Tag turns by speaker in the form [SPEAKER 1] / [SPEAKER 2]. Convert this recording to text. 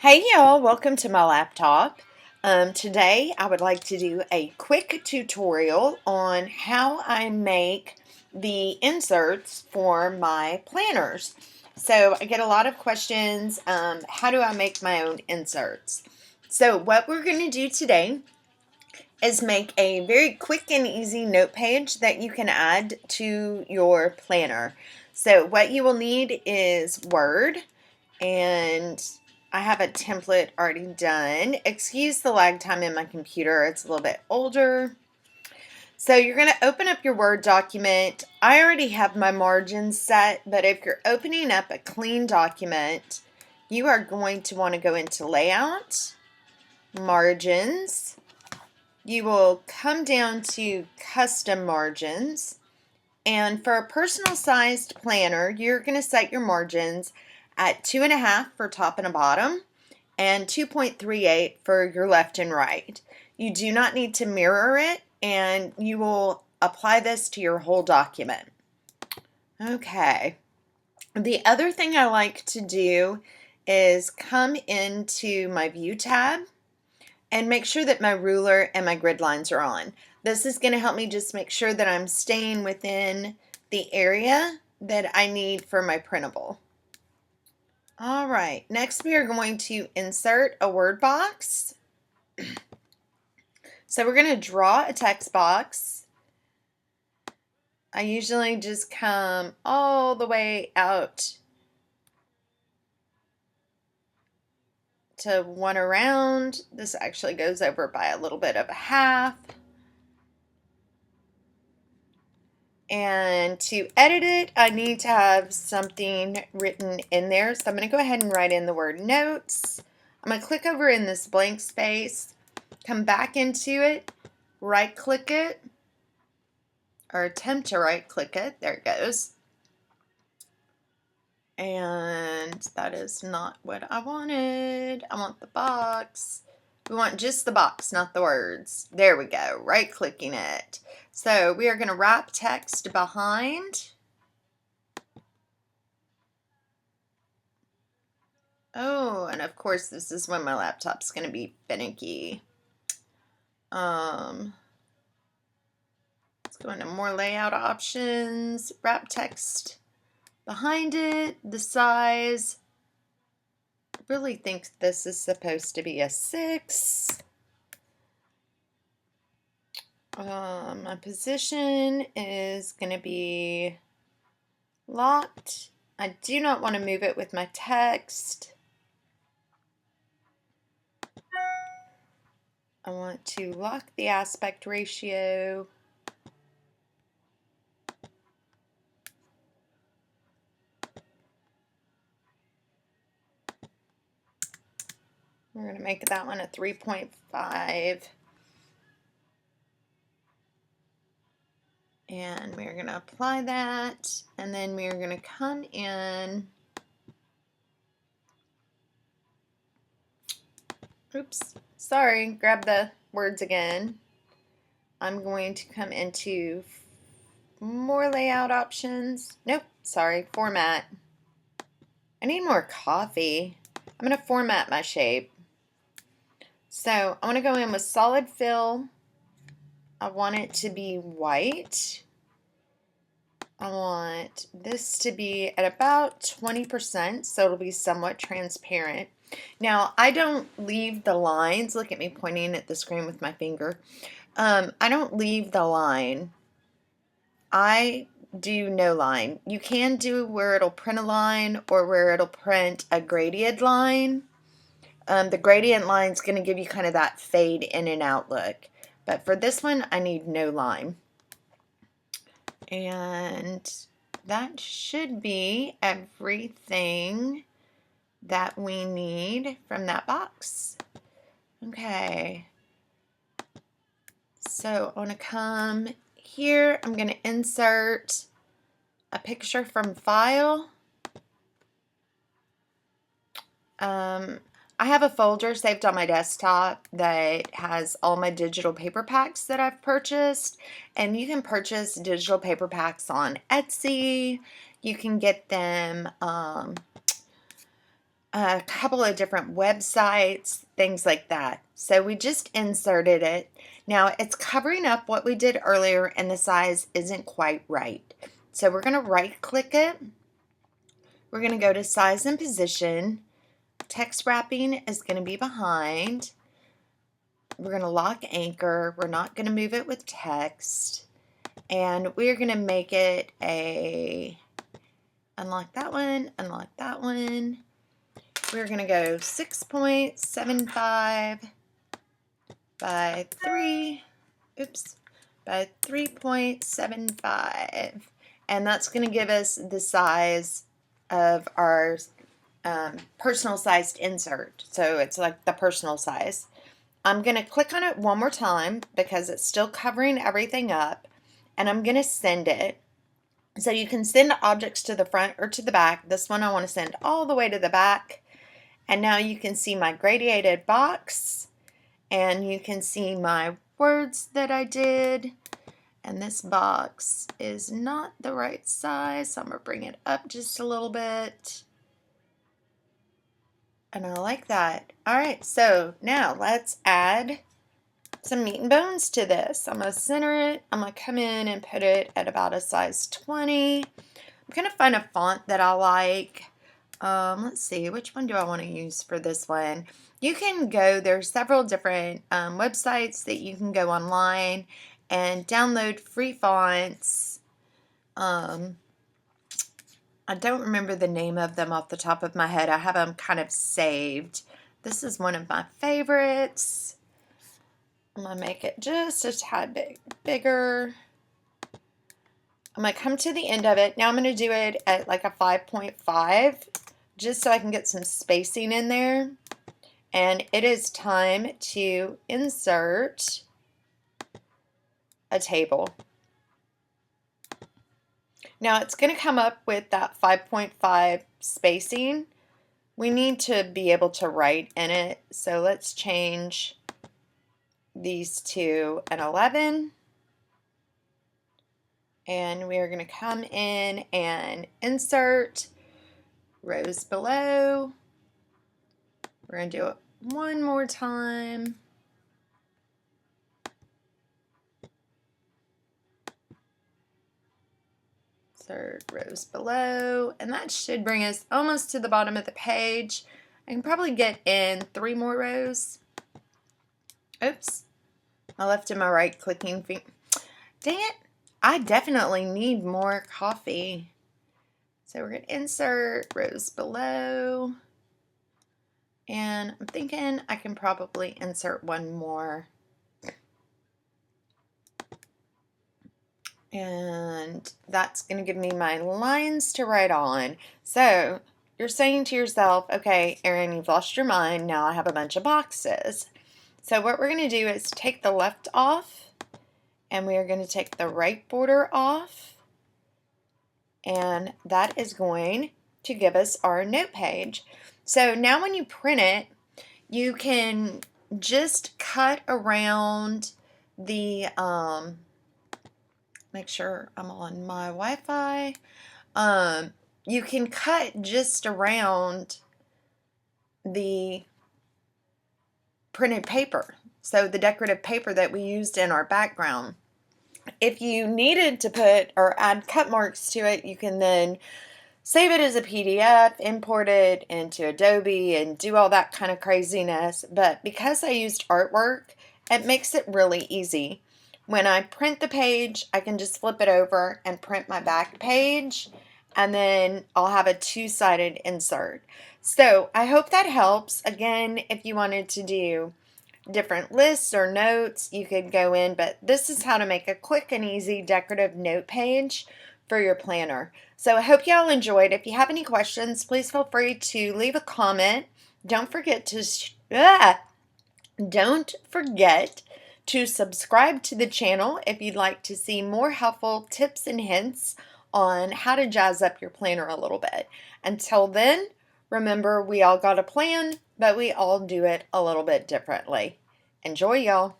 [SPEAKER 1] Hey y'all, welcome to my laptop. Today I would like to do a quick tutorial on how I make the inserts for my planners. So I get a lot of questions, how do I make my own inserts? So what we're going to do today is make a very quick and easy note page that you can add to your planner. So what you will need is Word, and I have a template already done. Excuse the lag time in my computer, it's a little bit older. So you're going to open up your Word document. I already have my margins set, but if you're opening up a clean document, you are going to want to go into Layout, Margins. You will come down to Custom Margins. And for a personal sized planner, you're going to set your margins at 2.5 for top and a bottom and 2.38 for your left and right. You do not need to mirror it, and you will apply this to your whole document. Okay. The other thing I like to do is come into my View tab and make sure that my ruler and my grid lines are on. This is going to help me just make sure that I'm staying within the area that I need for my printable. All right, next we are going to insert a word box. So we're going to draw a text box. I usually just come all the way out to one around. This actually goes over by a little bit of a half. And to edit it, I need to have something written in there. So I'm going to go ahead and write in the word notes. I'm going to click over in this blank space, come back into it, right click it, or attempt to right click it. There it goes. And that is not what I wanted. I want the box. We want just the box, not the words. There we go, right clicking it. So we are going to wrap text behind. Oh, and of course this is when my laptop's going to be finicky. Let's go into more layout options, wrap text behind it, the size. I really think this is supposed to be a 6. My position is going to be locked. I do not want to move it with my text. I want to lock the aspect ratio. We're going to make that one a 3.5. And we're going to apply that, and then we're going to come in. Oops, sorry, grab the words again. I'm going to come into more layout options. Nope, sorry, format. I need more coffee. I'm going to format my shape. So I want to go in with solid fill. I want it to be white. I want this to be at about 20%, so it'll be somewhat transparent. Now, I don't leave the lines. Look at me pointing at the screen with my finger. I don't leave the line. I do no line. You can do where it'll print a line or where it'll print a gradient line. The gradient line is going to give you kind of that fade in and out look. But for this one, I need no line. And that should be everything that we need from that box. Okay. So I want to come here. I'm going to insert a picture from file. I have a folder saved on my desktop that has all my digital paper packs that I've purchased, and you can purchase digital paper packs on Etsy. You can get them a couple of different websites, things like that. So we just inserted it. Now it's covering up what we did earlier and the size isn't quite right. So we're going to right click it. We're going to go to size and position. Text wrapping is going to be behind. We're going to lock anchor. We're not going to move it with text. And we're going to make it unlock that one, unlock that one. We're going to go 6.75 by 3.75. And that's going to give us the size of our personal sized insert. So it's like the personal size. I'm going to click on it one more time because it's still covering everything up. And I'm going to send it. So you can send objects to the front or to the back. This one I want to send all the way to the back. And now you can see my gradiated box. And you can see my words that I did. And this box is not the right size, so I'm going to bring it up just a little bit. And I like that. All right, so now let's add some meat and bones to this. I'm going to center it. I'm going to come in and put it at about a size 20. I'm going to find a font that I like. Let's see, which one do I want to use for this one? You can go, there's several different websites that you can go online and download free fonts. I don't remember the name of them off the top of my head. I have them kind of saved. This is one of my favorites. I'm going to make it just a tad bigger. I'm going to come to the end of it. Now I'm going to do it at like a 5.5 just so I can get some spacing in there. And it is time to insert a table. Now it's going to come up with that 5.5 spacing. We need to be able to write in it. So let's change these to an 11. And we are going to come in and insert rows below. We're going to do it one more time. Insert rows below. And that should bring us almost to the bottom of the page. I can probably get in 3 more rows. Oops. I left in my right clicking finger. Dang it. I definitely need more coffee. So we're going to insert rows below. And I'm thinking I can probably insert one more. And that's going to give me my lines to write on. So you're saying to yourself, okay, Erin, you've lost your mind. Now I have a bunch of boxes. So what we're going to do is take the left off. And we are going to take the right border off. And that is going to give us our note page. So now when you print it, you can just cut around the, make sure I'm on my Wi-Fi. You can cut just around the printed paper. So the decorative paper that we used in our background. If you needed to put or add cut marks to it, you can then save it as a PDF, import it into Adobe, and do all that kind of craziness. But because I used artwork, it makes it really easy. When I print the page, I can just flip it over and print my back page, and then I'll have a two-sided insert. So I hope that helps. Again, if you wanted to do different lists or notes, you could go in, but this is how to make a quick and easy decorative note page for your planner. So I hope y'all enjoyed. If you have any questions, please feel free to leave a comment. Don't forget to subscribe to the channel if you'd like to see more helpful tips and hints on how to jazz up your planner a little bit. Until then, remember, we all got a plan, but we all do it a little bit differently. Enjoy, y'all.